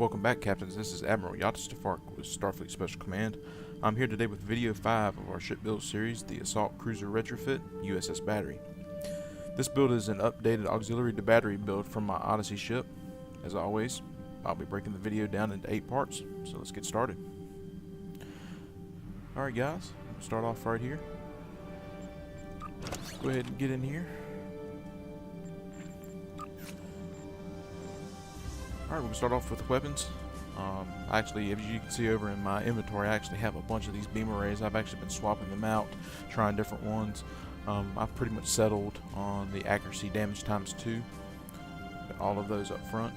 Welcome back, Captains. This is Admiral Yacht with Starfleet Special Command. I'm here today with video 5 of our ship build series, the Assault Cruiser Retrofit U.S.S. Battery. This build is an updated auxiliary to battery build from my Odyssey ship. As always, I'll be breaking the video down into 8 parts, so let's get started. Alright guys, we'll start off right here. Go ahead and get in here. Alright, we're going to start off with the weapons. Actually, as you can see over in my inventory, I actually have a bunch of these beam arrays. I've actually been swapping them out, trying different ones. I've pretty much settled on the accuracy damage times 2. Got all of those up front.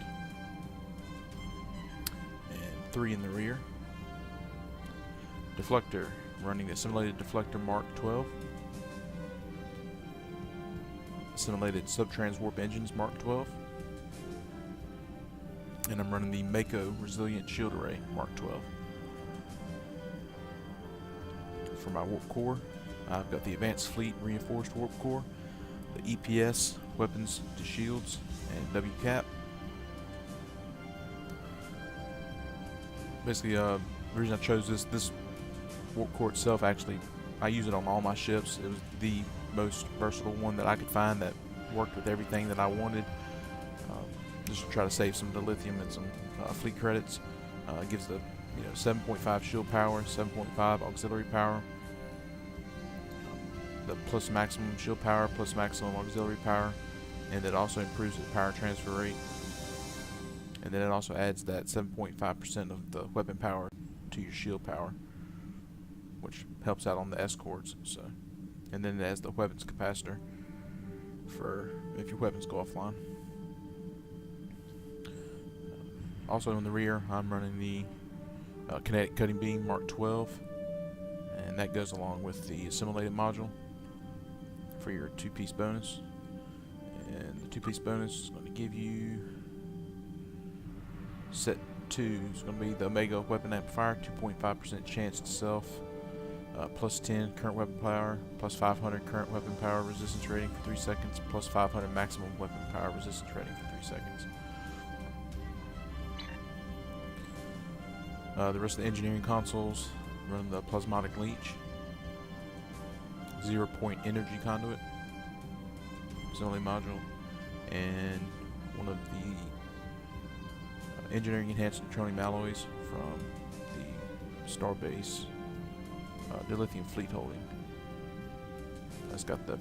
And 3 in the rear. Deflector, running the Assimilated Deflector Mark 12. Assimilated Subtranswarp Engines Mark 12. And I'm running the Mako Resilient Shield Array Mark 12. For my warp core, I've got the Advanced Fleet Reinforced Warp Core, the EPS Weapons to Shields, and WCAP. Basically, the reason I chose this warp core itself, actually, I use it on all my ships. It was the most versatile one that I could find that worked with everything that I wanted. Just to try to save some of the lithium and some fleet credits. It gives the 7.5 shield power, 7.5 auxiliary power, the plus maximum shield power, plus maximum auxiliary power, and it also improves the power transfer rate. And then it also adds that 7.5% of the weapon power to your shield power, which helps out on the escorts. So, and then it has the weapons capacitor for if your weapons go offline. Also in the rear, I'm running the Kinetic Cutting Beam Mark 12, and that goes along with the Assimilated module for your 2-piece bonus. And the 2-piece bonus is going to give you set 2. It's going to be the Omega Weapon Amplifier, 2.5% chance to self, plus 10 current weapon power, plus 500 current weapon power resistance rating for 3 seconds, plus 500 maximum weapon power resistance rating for 3 seconds. The rest of the engineering consoles run the Plasmatic Leech, 0-point energy conduit, assembly module, and one of the engineering enhanced neutronium alloys from the Starbase dilithium fleet holding. That's got the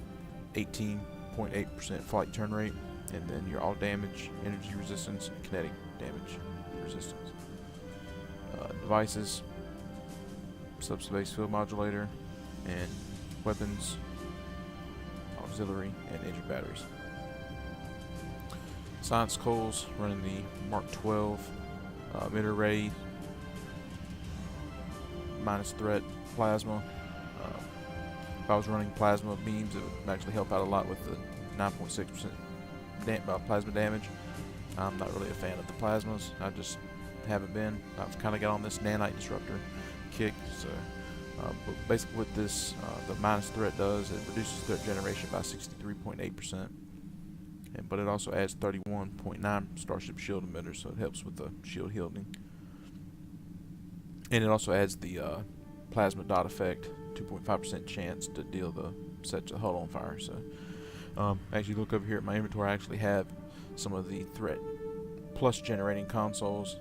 18.8% flight turn rate, and then your all damage, energy resistance, and kinetic damage resistance. Devices, subspace field modulator, and weapons, auxiliary, and engine batteries. Science coils running the Mark 12 mid-array minus threat plasma. If I was running plasma beams, it would actually help out a lot with the 9.6% plasma damage. I'm not really a fan of the plasmas. I just haven't been. I've kind of got on this nanite disruptor kick. So, but basically, what this the minus threat does, it reduces threat generation by 63.8%, but it also adds 31.9 Starship shield emitters, so it helps with the shield shielding. And it also adds the plasma dot effect, 2.5% chance to deal the set the hull on fire. So, as you look over here at my inventory, I actually have some of the threat plus generating consoles.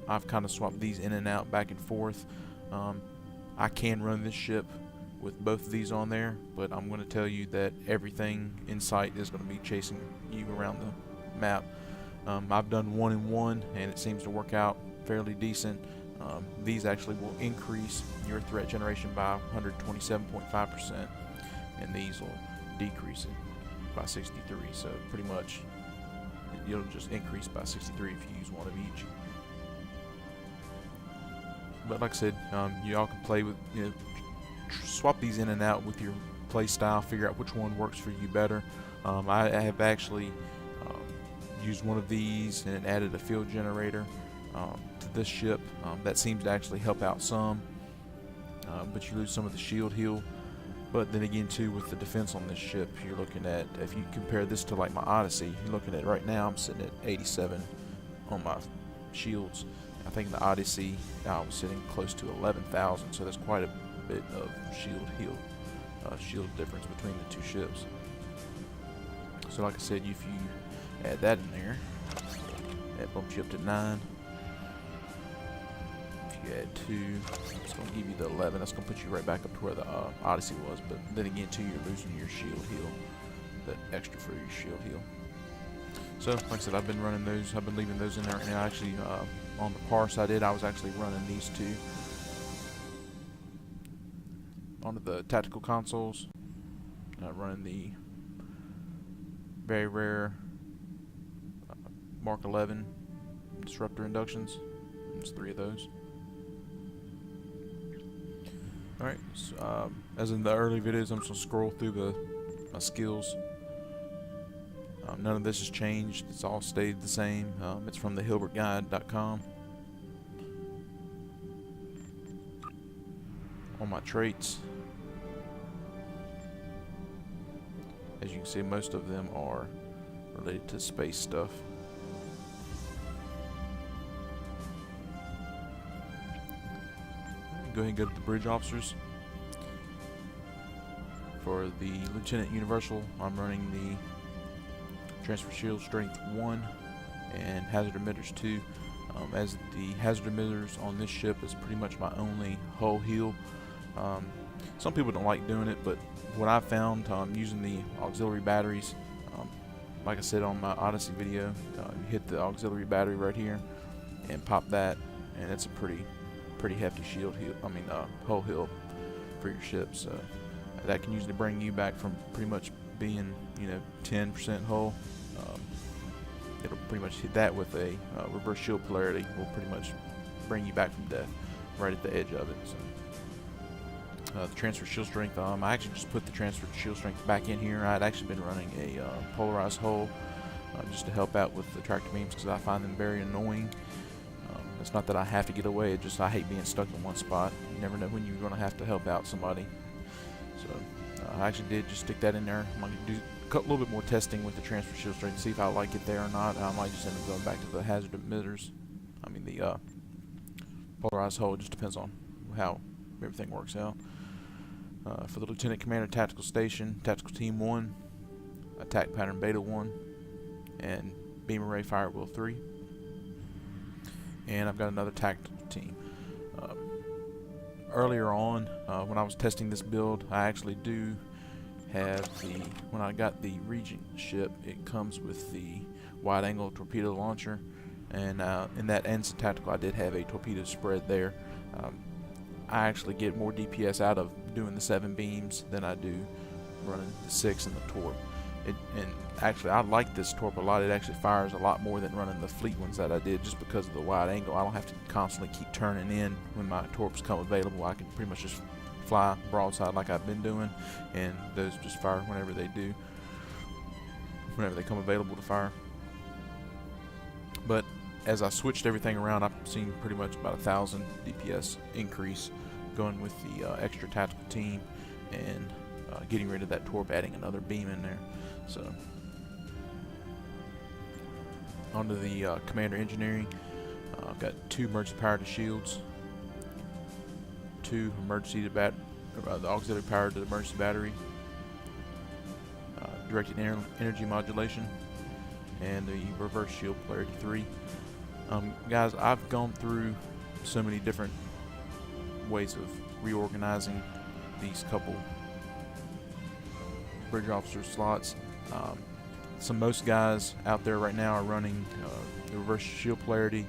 I've kind of swapped these in and out, back and forth. I can run this ship with both of these on there, but I'm going to tell you that everything in sight is going to be chasing you around the map. I've done 1 and 1, and it seems to work out fairly decent. These actually will increase your threat generation by 127.5%, and these will decrease it by 63. So pretty much it'll just increase by 63 if you use one of each. But like I said, you all can play with, swap these in and out with your play style, figure out which one works for you better. I have actually used one of these and added a field generator to this ship. That seems to actually help out some, but you lose some of the shield heal. But then again too, with the defense on this ship, you're looking at, if you compare this to like my Odyssey, you're looking at right now I'm sitting at 87 on my shields, I think in the Odyssey I was sitting close to 11,000, so that's quite a bit of shield difference between the two ships. So like I said, if you add that in there, that bumps you up to 9. If you add 2, it's going to give you the 11. That's going to put you right back up to where the Odyssey was. But then again, too, you're losing your shield heal, that extra for your shield heal. So like I said, I've been running those. I've been leaving those in there right now. Actually, on the parse I did, I was actually running these two onto the tactical consoles. Running the very rare Mark 11 disruptor inductions. There's 3 of those. Alright, so, as in the early videos, I'm just going to scroll through my skills. None of this has changed. It's all stayed the same. It's from the hilbertguide.com. On my traits, as you can see, most of them are related to space stuff. Go ahead and go to the bridge officers. For the Lieutenant Universal, I'm running the Transfer Shield Strength 1 and Hazard Emitters 2. As the hazard emitters on this ship is pretty much my only hull heal. Some people don't like doing it, but what I found using the auxiliary batteries, like I said on my Odyssey video, you hit the auxiliary battery right here and pop that, and it's a pretty hefty shield heal. Hull heal for your ship. So that can usually bring you back from pretty much being 10% hull. It'll pretty much hit that with a reverse shield polarity. Will pretty much bring you back from death right at the edge of it. So the transfer shield strength, I actually just put the transfer shield strength back in here. I'd actually been running a polarized hull just to help out with the tractor beams because I find them very annoying. It's not that I have to get away, it's just I hate being stuck in one spot. You never know when you're going to have to help out somebody. So I actually did just stick that in there. I'm going to do a little bit more testing with the transfer shield strength to see if I like it there or not. I might just end up going back to the hazard emitters. The polarized hull. It just depends on how everything works out. For the Lieutenant Commander Tactical Station, Tactical Team 1, Attack Pattern Beta 1, and Beam Array Firewheel 3. And I've got another tactical team. Earlier on, when I was testing this build, I actually do have when I got the Regent ship, it comes with the wide angle torpedo launcher, and in that Ensign Tactical I did have a torpedo spread there. I actually get more DPS out of doing the 7 beams than I do running the 6 and the torp. And actually I like this torp a lot. It actually fires a lot more than running the fleet ones that I did, just because of the wide angle. I don't have to constantly keep turning in when my torps come available. I can pretty much just fly broadside like I've been doing, and those just fire whenever they come available to fire. But as I switched everything around, I've seen pretty much about 1,000 DPS increase going with the extra tactical team and getting rid of that torp, adding another beam in there. So onto the Commander Engineering. I've got 2 emergency powered shields, 2 emergency to the auxiliary powered to the emergency battery, directed energy modulation, and the reverse shield polarity 3. Guys, I've gone through so many different ways of reorganizing these couple bridge officer slots. Most guys out there right now are running the reverse shield polarity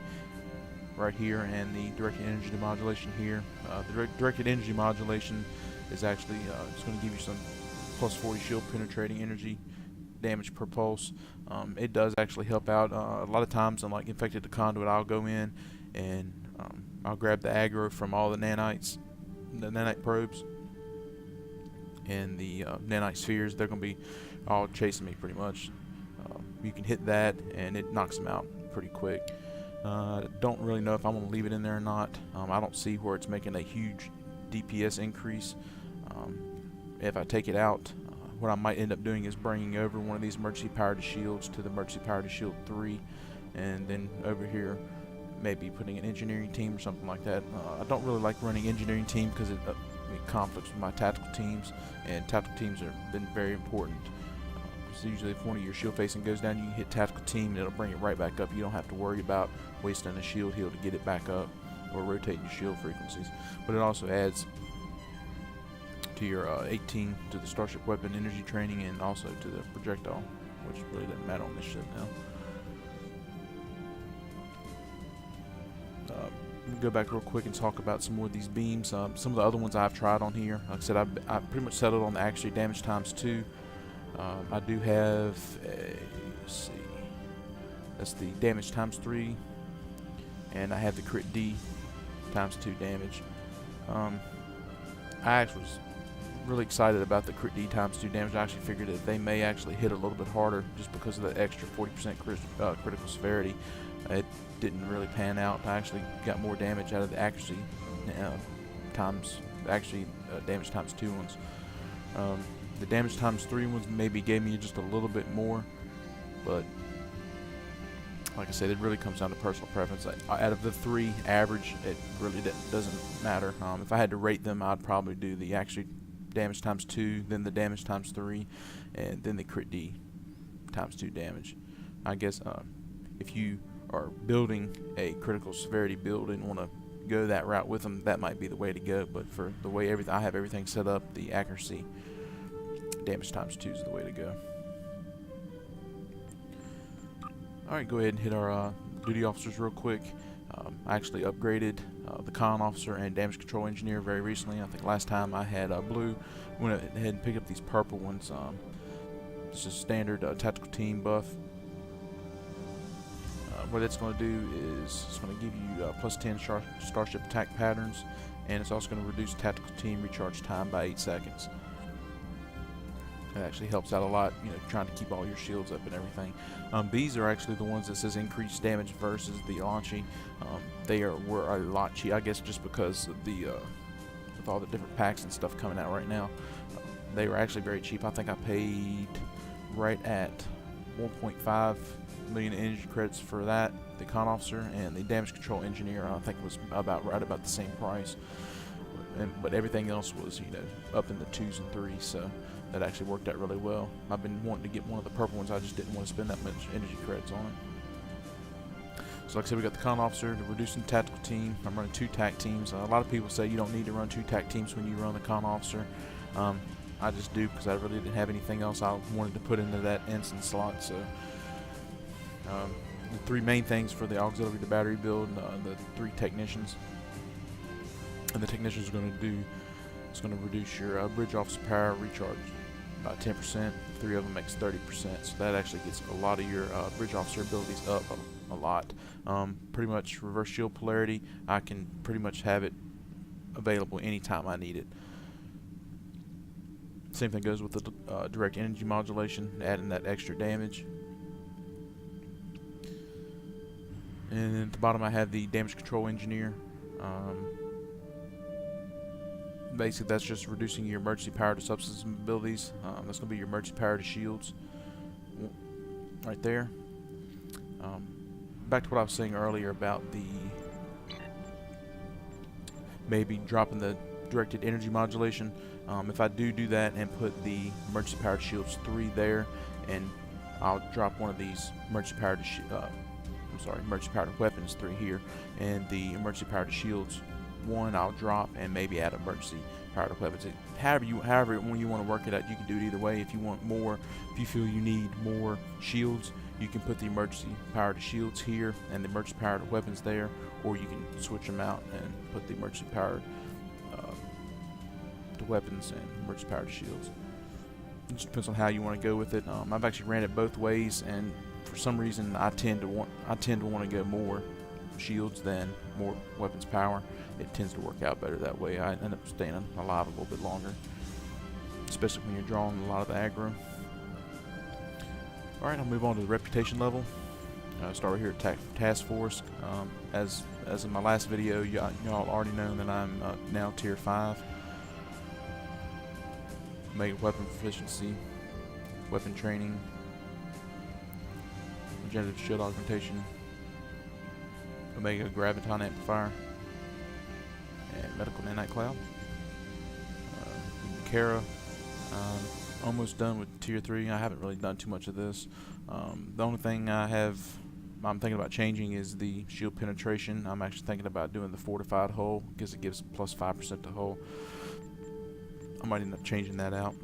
right here and the directed energy modulation here. The directed energy modulation is actually it's going to give you some plus 40 shield penetrating energy damage per pulse. It does actually help out. A lot of times on like Infected the Conduit, I'll go in and I'll grab the aggro from all the nanites, the nanite probes, and the nanite spheres. They're going to be all chasing me pretty much. You can hit that and it knocks them out pretty quick. Don't really know if I'm going to leave it in there or not. I don't see where it's making a huge DPS increase. If I take it out, what I might end up doing is bringing over one of these emergency powered shields to the emergency powered shield 3, and then over here maybe putting an engineering team or something like that. I don't really like running engineering team because it conflicts with my tactical teams, and tactical teams have been very important. So usually if one of your shield facing goes down, you can hit tactical team and it'll bring it right back up. You don't have to worry about wasting a shield heal to get it back up or rotating your shield frequencies. But it also adds to your 18 to the starship weapon energy training, and also to the projectile, which really doesn't matter on this ship now. Go back real quick and talk about some more of these beams. Some of the other ones I've tried on here, like I said, I pretty much settled on the accuracy damage ×2. I do have let's see, that's the damage ×3, and I have the crit D ×2 damage. I actually was really excited about the crit D ×2 damage. I actually figured that they may actually hit a little bit harder just because of the extra 40% critical severity. It didn't really pan out. I actually got more damage out of the accuracy damage ×2 ones. The damage ×3 ones maybe gave me just a little bit more, but like I said, it really comes down to personal preference. Out of the three average, it really doesn't matter. If I had to rate them, I'd probably do the actually damage ×2, then the damage ×3, and then the crit D ×2 damage. I guess if you are building a critical severity build and want to go that route with them, that might be the way to go. But for the way I have everything set up, the accuracy damage ×2 is the way to go. Alright, go ahead and hit our duty officers real quick. I actually upgraded the con officer and damage control engineer very recently. I think last time I had blue. Went ahead and picked up these purple ones. It's a standard tactical team buff. What it's going to do is it's going to give you +10 starship attack patterns, and it's also going to reduce tactical team recharge time by 8 seconds. It actually helps out a lot, trying to keep all your shields up and everything. These are actually the ones that says increased damage versus the launchy. They were a lot cheap, I guess, just because of the with all the different packs and stuff coming out right now. They were actually very cheap. I think I paid right at 1.5 million energy credits for that, the con officer, and the damage control engineer I think was right about the same price. But everything else was up in the 2s and 3s, so that actually worked out really well. I've been wanting to get one of the purple ones. I just didn't want to spend that much energy credits on it. So like I said, we got the con officer, the reducing tactical team. I'm running 2 tac teams. A lot of people say you don't need to run 2 tac teams when you run the con officer. I just do because I really didn't have anything else I wanted to put into that ensign slot. So the 3 main things for the auxiliary to battery build, the 3 technicians. And the technicians are going to do, it's going to reduce your bridge officer power recharge by 10%. 3 of them makes 30%, so that actually gets a lot of your bridge officer abilities up a lot. Pretty much reverse shield polarity, I can pretty much have it available anytime I need it. Same thing goes with the direct energy modulation, adding that extra damage. And then at the bottom I have the damage control engineer. Basically that's just reducing your emergency power to subsystem abilities. That's going to be your emergency power to shields right there. Back to what I was saying earlier about the maybe dropping the directed energy modulation. If I do that and put the emergency power to shields 3 there, and I'll drop one of these emergency power to emergency power to weapons 3 here, and the emergency power to shields 1 I'll drop, and maybe add emergency power to weapons. However when you want to work it out, you can do it either way. If you want more, if you feel you need more shields, you can put the emergency power to shields here and the emergency power to weapons there, or you can switch them out and put the emergency power to weapons and emergency power to shields. It just depends on how you want to go with it. I've actually ran it both ways, and for some reason I tend to want to go more shields than more weapons power. It tends to work out better that way. I end up staying alive a little bit longer, especially when you're drawing a lot of the aggro. Alright, I'll move on to the reputation level. Start right here at task force. As in my last video, y'all already know that I'm now tier 5. Mega weapon proficiency, weapon training, regenerative shield augmentation, Omega Graviton amplifier, and medical nanite cloud. Kara, almost done with tier 3. I haven't really done too much of this. The only thing I'm thinking about changing is the shield penetration. I'm actually thinking about doing the fortified hull because it gives plus 5% to hull. I might end up changing that out.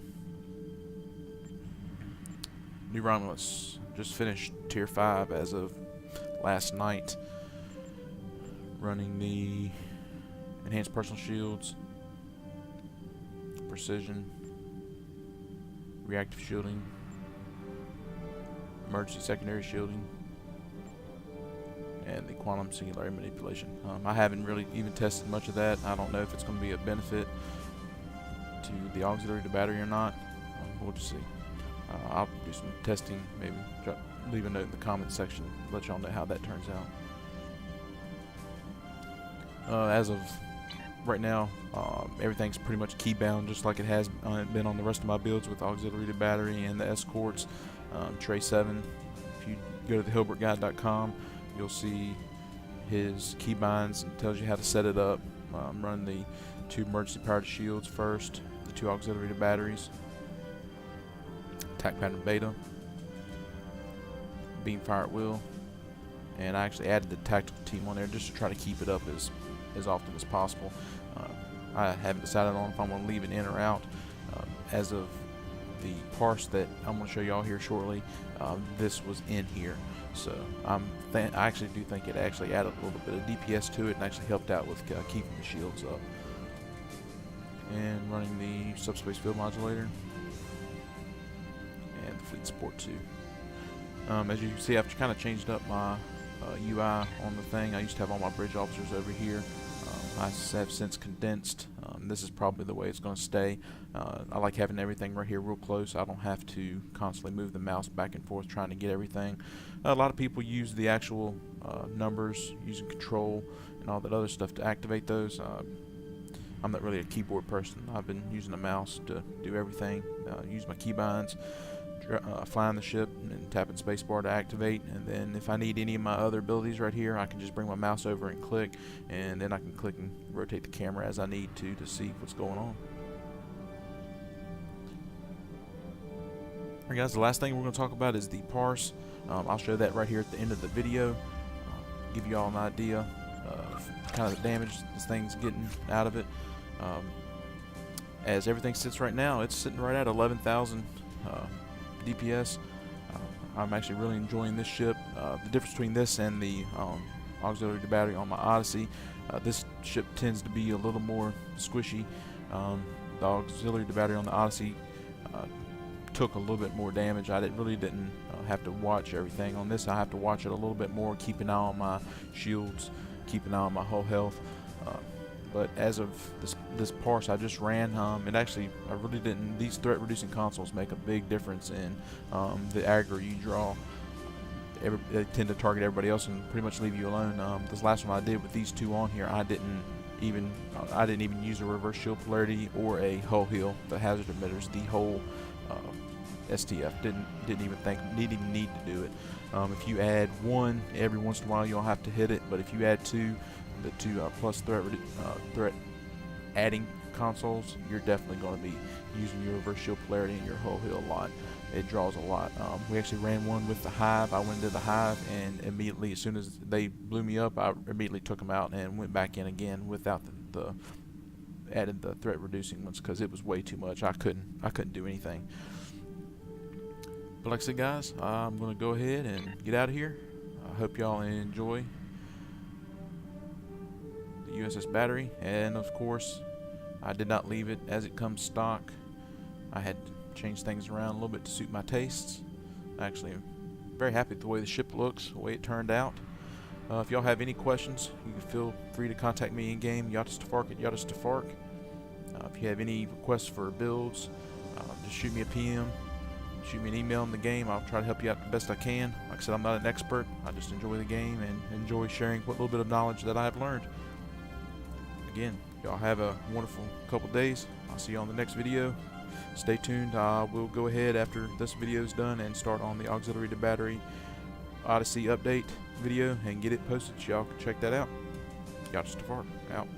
New Romulus just finished tier 5 as of last night, running the enhanced personal shields, precision, reactive shielding, emergency secondary shielding, and the quantum singularity manipulation. I haven't really even tested much of that. I don't know if it's going to be a benefit to the auxiliary to battery or not. We'll just see. I'll do some testing, maybe leave a note in the comments section, let y'all know how that turns out. As of right now, everything's pretty much key bound, just like it has been on the rest of my builds with auxiliary to battery and the escorts. Tray 7, if you go to thehilbertguide.com, you'll see his keybinds and tells you how to set it up. Run the 2 emergency powered shields first, the 2 auxiliary to batteries, attack pattern beta, beam fire at will, and I actually added the tactical team on there just to try to keep it up as often as possible. I haven't decided on if I'm going to leave it in or out. As of the parse that I'm going to show y'all here shortly, this was in here, so I actually do think it actually added a little bit of DPS to it and actually helped out with keeping the shields up. And running the subspace field modulator and the fleet support 2. As you can see, I've kind of changed up my UI on the thing. I used to have all my bridge officers over here. I have since condensed. This is probably the way it's going to stay. I like having everything right here real close. I don't have to constantly move the mouse back and forth trying to get everything. A lot of people use the actual numbers, using control and all that other stuff to activate those. I'm not really a keyboard person. I've been using the mouse to do everything. Use my keybinds, flying the ship and tapping spacebar to activate, and then if I need any of my other abilities right here, I can just bring my mouse over and click, and then I can click and rotate the camera as I need to see what's going on. Alright guys, the last thing we're going to talk about is the parse. I'll show that right here at the end of the video, give you all an idea of kind of the damage this thing's getting out of it. As everything sits right now, it's sitting right at 11,000 DPS. I'm actually really enjoying this ship. The difference between this and the auxiliary to battery on my Odyssey, this ship tends to be a little more squishy. The auxiliary to battery on the Odyssey took a little bit more damage. I really didn't have to watch everything. On this, I have to watch it a little bit more, keep an eye on my shields, keep an eye on my hull health. But as of this parse I just ran, it actually, I really didn't, these threat reducing consoles make a big difference in the aggro you draw. They tend to target everybody else and pretty much leave you alone. This last one I did with these 2 on here, I didn't even use a reverse shield polarity or a hull heal, the hazard emitters. The whole STF didn't even need to do it. If you add 1 every once in a while, you'll have to hit it, but if you add 2, the 2 plus threat adding consoles, you're definitely going to be using your reverse shield polarity and your hull heal a lot. It draws a lot. We actually ran one with the hive. I went into the hive, and immediately, as soon as they blew me up, I immediately took them out and went back in again without added the threat reducing ones, because it was way too much. I couldn't do anything. But like I said, guys, I'm going to go ahead and get out of here. I hope y'all enjoy the U.S.S battery, and of course I did not leave it as it comes stock. I had to change things around a little bit to suit my tastes. Actually, I'm very happy with the way the ship looks, the way it turned out. If y'all have any questions, you can feel free to contact me in game, YatisTafark at YatisTafark. If you have any requests for builds, just shoot me a PM, shoot me an email in the game. I'll try to help you out the best I can. Like I said, I'm not an expert. I just enjoy the game and enjoy sharing what little bit of knowledge that I have learned. Again, y'all have a wonderful couple days. I'll see you on the next video. Stay tuned. We'll go ahead after this video is done and start on the auxiliary to battery Odyssey update video and get it posted. Y'all can check that out. Got just a fart out.